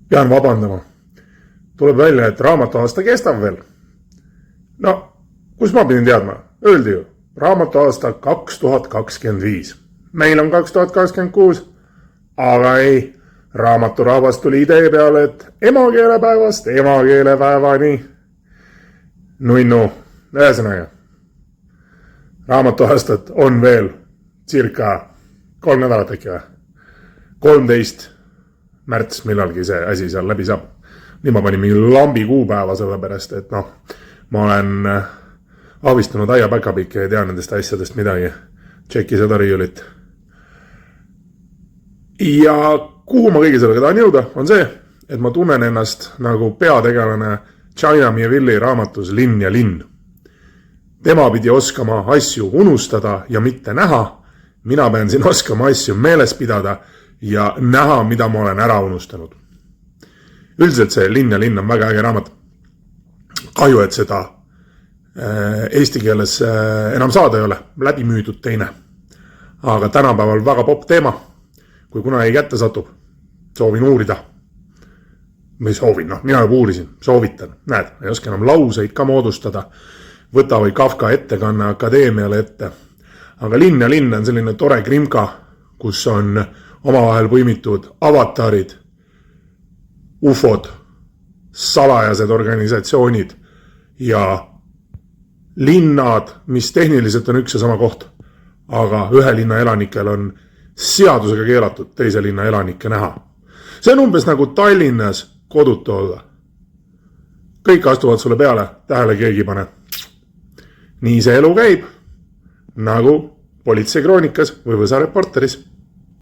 Pean vabandama. Tuleb välja, et raamatuaasta kestab veel. No, kus ma pidin teadma? Öeldi ju, raamatuaasta 2025. Meil on 2026, aga ei, raamaturaavast tuli idee peale, et emakeelepäevast emakeelepäevani. Nunnu, ühesõnaga. Raamatuaastat on veel circa 3 nädalat äkki või? 13 märts millalgi see asi seal läbi saab. Nii ma panin mingi lambi kuupäeva sellepärast, et noh, ma olen avistanud aia päkapikke ja tean nendest asjadest midagi. Tšeki seda riiulit. Ja kuhu ma kõige sellega tahan jõuda, on see, et ma tunnen ennast nagu peategelane China Mieville'i raamatus Linn ja linn. Tema pidi oskama asju unustada ja mitte näha. Mina pean siin oskama asju meeles pidada ja näha, mida ma olen ära unustanud. Üldiselt see Linn ja linn on väga äge raamat. Kahju, et seda eesti keeles enam saada ei ole, läbi müüdud teine. Aga tänapäeval väga popp teema. Kui kunagi kätte satub, soovin uurida. Või soovin, mina juba uurisin, soovitan. Näed, ei oska enam lauseid ka moodustada. Võta või Kafka ettekanne akadeemiale ette. Aga Linn ja linn on selline tore krimka, kus on omavahel põimitud avatarid, ufod, salajased organisatsioonid ja linnad, mis tehniliselt on üks ja sama koht. Aga ühe linna elanikel on seadusega keelatud teise linna elanikke näha. See on umbes nagu Tallinnas kodutu olla. Kõik astuvad sulle peale, tähele keegi pane. Nii see elu käib, nagu Politsei kroonikas või Võsa reporteris.